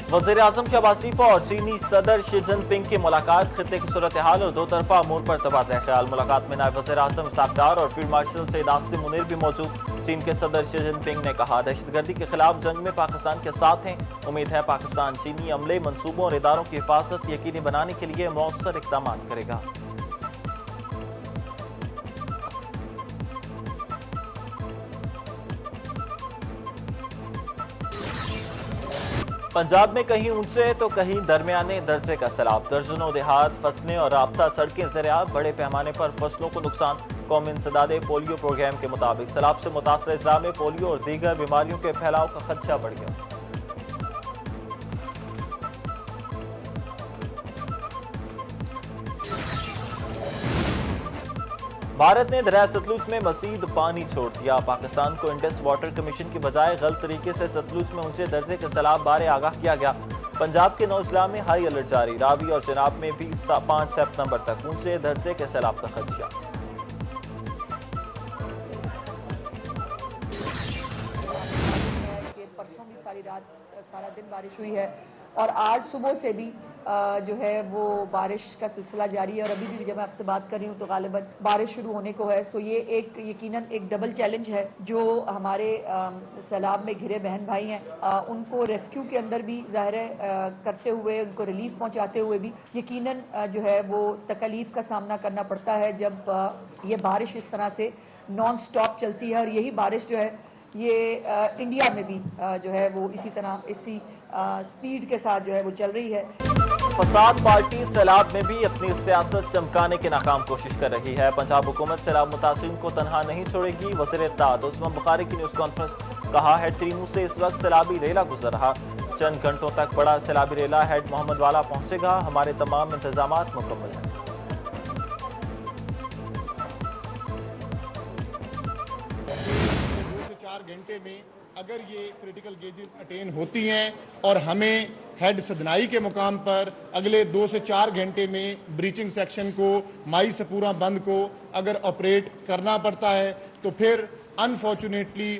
वज़ीर आज़म शहबाज शरीफ और चीनी सदर शी जिनपिंग की मुलाकात, खित्ते की सूरत हाल और दो तरफा अमूर पर तबादला ख्याल। मुलाकात में नायब वज़ीर आज़म इसाक डार और फील्ड मार्शल सैयद आसिम मुनीर भी मौजूद। चीन के सदर शी जिनपिंग ने कहा, दहशतगर्दी के खिलाफ जंग में पाकिस्तान के साथ हैं। उम्मीद है पाकिस्तान चीनी अमले, मनसूबों और इदारों की हिफाजत यकीनी बनाने के लिए मौसर इक़दाम करेगा। पंजाब में कहीं ऊंचे तो कहीं दरमियाने दर्जे का सैलाब। दर्जनों देहात, फसलें और राब्ता सड़कें ज़रियाब। बड़े पैमाने पर फसलों को नुकसान। कौमी इंसदादे पोलियो प्रोग्राम के मुताबिक सैलाब से मुतासर अजला में पोलियो और दीगर बीमारियों के फैलाव का खदशा बढ़ गया। भारत ने दरिया सतलुज में मजीद पानी छोड़ दिया। पाकिस्तान को इंडस वाटर कमीशन की बजाय गलत तरीके से सतलुज में ऊंचे दर्जे के सैलाब बारे आगाह किया गया। पंजाब के 9 जिला में हाई अलर्ट जारी। रावी और चनाब में भी 5 सितंबर तक ऊंचे दर्जे के सैलाब का खदशा। परसों भी सारी रात सारा दिन बारिश हुई है और आज सुबह से भी जो है वो बारिश का सिलसिला जारी है और अभी भी जब मैं आपसे बात कर रही हूँ तो गालिबन बारिश शुरू होने को है। सो ये एक यकीनन एक डबल चैलेंज है जो हमारे सैलाब में घिरे बहन भाई हैं, उनको रेस्क्यू के अंदर भी ज़ाहिर है करते हुए, उनको रिलीफ पहुँचाते हुए भी यकीनन जो है वो तकलीफ का सामना करना पड़ता है जब ये बारिश इस तरह से नॉन स्टॉप चलती है। और यही बारिश जो है ये इंडिया में भी जो है वो इसी तरह इसी स्पीड के साथ जो है वो चल रही है। फसाद पार्टी सैलाब में भी अपनी सियासत चमकाने की नाकाम कोशिश कर रही है। पंजाब हुकूमत सैलाब मुतासिरीन को तनहा नहीं छोड़ेगी। वज़ीर इत्तेहाद उस्मान बुखारी की न्यूज़ कॉन्फ्रेंस। कहा, हेड त्रीमू से इस वक्त सैलाबी रेला गुजर रहा। चंद घंटों तक बड़ा सैलाबी रेला हेड मोहम्मद वाला पहुंचेगा। हमारे तमाम इंतजामात मुकम्मल हैं। 2 से 4 घंटे में अगर ये क्रिटिकल गेजेस अटेन होती हैं और हमें हेड सदनाई के मुकाम पर अगले 2 से 4 घंटे में ब्रीचिंग सेक्शन को, माई सपूरा बंद को अगर ऑपरेट करना पड़ता है तो फिर अनफॉर्चुनेटली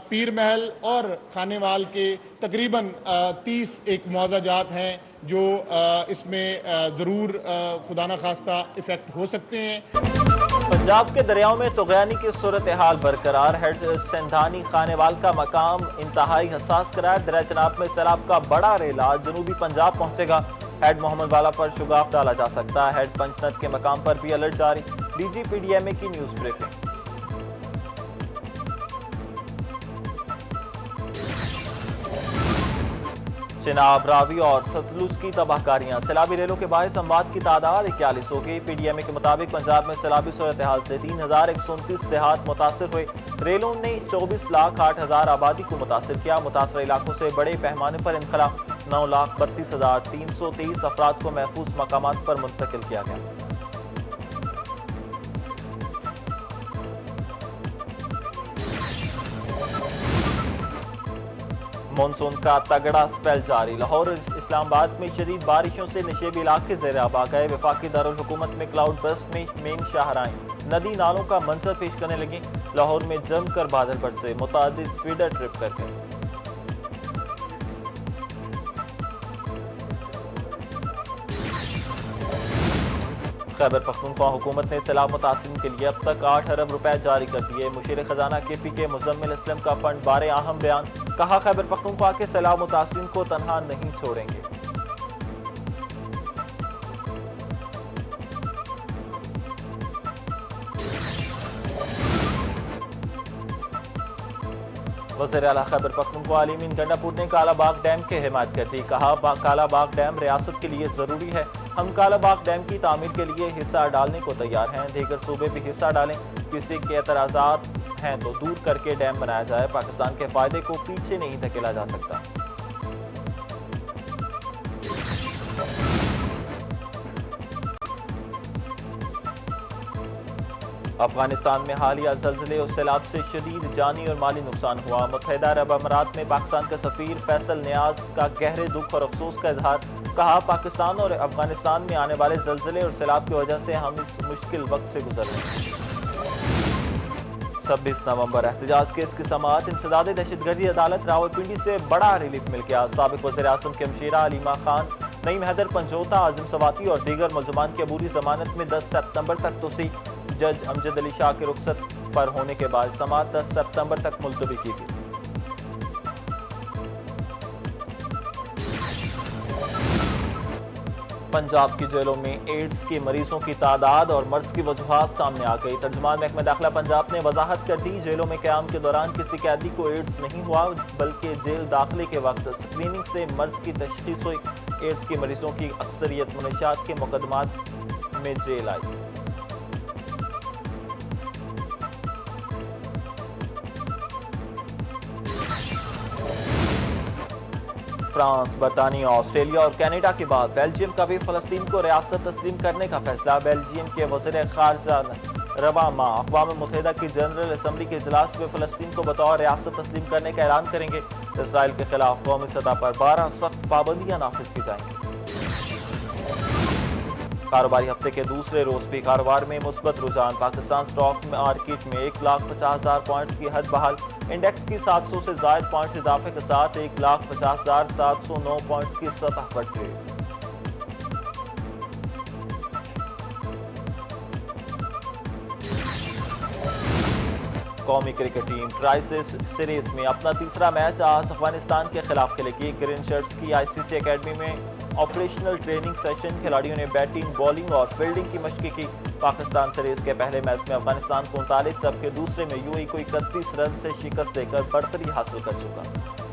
पीर महल और खानेवाल के तकरीबन 30 एक मुआवजा जात हैं जो इसमें ज़रूर खुदा न खास्ता इफेक्ट हो सकते हैं। पंजाब के दरियाओं में तुग़यानी की सूरत हाल बरकरार। हेड सिंधानी खानेवाल का मकाम इंतहाई हसास करार। दरिया चनाब में सैलाब का बड़ा रेला जनूबी पंजाब पहुंचेगा। हेड मोहम्मद वाला पर शुगाफ डाला जा सकता है। हेड पंचनद के मकाम पर भी अलर्ट जारी। DGPDMA की न्यूज़ ब्रीफिंग। चिनाब, रावी और सतलुज की तबाहकारियां। सैलाबी रेलों के बायस अमवात की तादाद 41 हो गई। PDMA के मुताबिक पंजाब में सैलाबी सूरत हाल से 3129 देहात मुतासर हुए। रेलों ने 24,08,000 आबादी को मुतासर किया। मुतासर इलाकों से बड़े पैमाने पर इनखला 9,32,323 अफराद को महफूज मकामात पर मुंतकिल किया गया। मानसून का तगड़ा स्पेल जारी। लाहौर इस्लामाबाद में शदीद बारिशों से नशेबी इलाके ज़ेर-आब आ गए। वफाकी दारुल हुकूमत में क्लाउड बर्स्ट में मेन शाहराएं नदी नालों का मंजर पेश करने लगी। लाहौर में जमकर बादल बरसे, मुतादिद फीडर ट्रिप कर गए। खैबर पख्तूनख्वा हुकूमत ने सैलाब मुतासिरीन के लिए अब तक 8 अरब रुपए जारी कर दिए। मुशीर खजाना KPK मुजम्मिल असलम का फंड बारे अहम बयान। कहा, खैबर पख्तूनख्वा के सैलाब मुतासिरीन को तनहा नहीं छोड़ेंगे। वज़ीर आला खैबर पख्तूनख्वा अलीमीन गंडापुर ने कालाबाग डैम की हिमायत कर दी। कहा, कालाबाग डैम रियासत के लिए जरूरी है। हम कालाबाग डैम की तामीर के लिए हिस्सा डालने को तैयार हैं। दीगर सूबे भी हिस्सा डालें। किसी के एतराज़ात हैं तो दूर करके डैम बनाया जाए। पाकिस्तान के फायदे को पीछे नहीं धकेला जा सकता। अफगानिस्तान में हालिया ज़लज़ले और सैलाब से शदीद जानी और माली नुकसान हुआ। मुत्तहिदा अरब अमारात में पाकिस्तान के सफ़ीर फैसल नियाज का गहरे दुख और अफसोस का इजहार। कहा, पाकिस्तान और अफगानिस्तान में आने वाले ज़लज़ले और सैलाब की वजह से हम इस मुश्किल वक्त से गुजर रहे हैं। 26 नवंबर एहतजाज केस की समाअत इंसदाद दहशतगर्दी अदालत रावलपिंडी से बड़ा रिलीफ मिल गया। साबिक वज़ीर-ए-आज़म के हमशीरा अलीमा खान, नईम हैदर पंजोता, आज़म सवाती और दीगर मुल्ज़मान की अबूरी जमानत में 10 सितंबर तक तोसी। जज अमजद अली शाह के रुखसत पर होने के बाद समाअत 10 सितंबर तक मुलतवी की गई। पंजाब की जेलों में एड्स के मरीजों की तादाद और मर्ज की वजूहात सामने आ गई। तर्जुमान महकमा दाखिला पंजाब ने वजाहत कर दी, जेलों में क़याम के दौरान किसी कैदी को एड्स नहीं हुआ, बल्कि जेल दाखिले के वक्त स्क्रीनिंग से मर्ज की तशख़ीस हुई। एड्स के मरीजों की अक्सरियत मुनशियात के मुकदमात में जेल आई। फ्रांस, बरतानिया, ऑस्ट्रेलिया और कनाडा के बाद बेल्जियम का भी फ़लस्तीन को रियासत तस्लीम करने का फैसला। बेल्जियम के वज़ीर ख़ारजा रवा माह अक़वाम मुत्तहिदा की जनरल असम्बली के इजलास में फ़लस्तीन को बतौर रियासत तस्लीम करने का ऐलान करेंगे। इसराइल के खिलाफ कौमी सतह पर 12 सख्त पाबंदियाँ नाफिज की जाएंगी। कारोबारी हफ्ते के दूसरे रोज भी कारोबार में मुस्बत रुझान। पाकिस्तान स्टॉक मार्केट में 1,50,000 पॉइंट्स की हद बहाल। इंडेक्स की 700 से ज़ायद पॉइंट्स इजाफे के साथ 1,50,709 पॉइंट्स की सतह पर ट्रेड। कौमी क्रिकेट टीम ट्राइसिस सीरीज में अपना तीसरा मैच आज अफगानिस्तान के खिलाफ खेलेगी। ग्रीन शर्ट्स की आईसीसी एकेडमी में ऑपरेशनल ट्रेनिंग सेशन, खिलाड़ियों ने बैटिंग, बॉलिंग और फील्डिंग की मशक़ की। पाकिस्तान सीरीज के पहले मैच में अफगानिस्तान को 39, जबकि दूसरे में यूएई को 31 रन से शिकस्त देकर बढ़तरी हासिल कर चुका।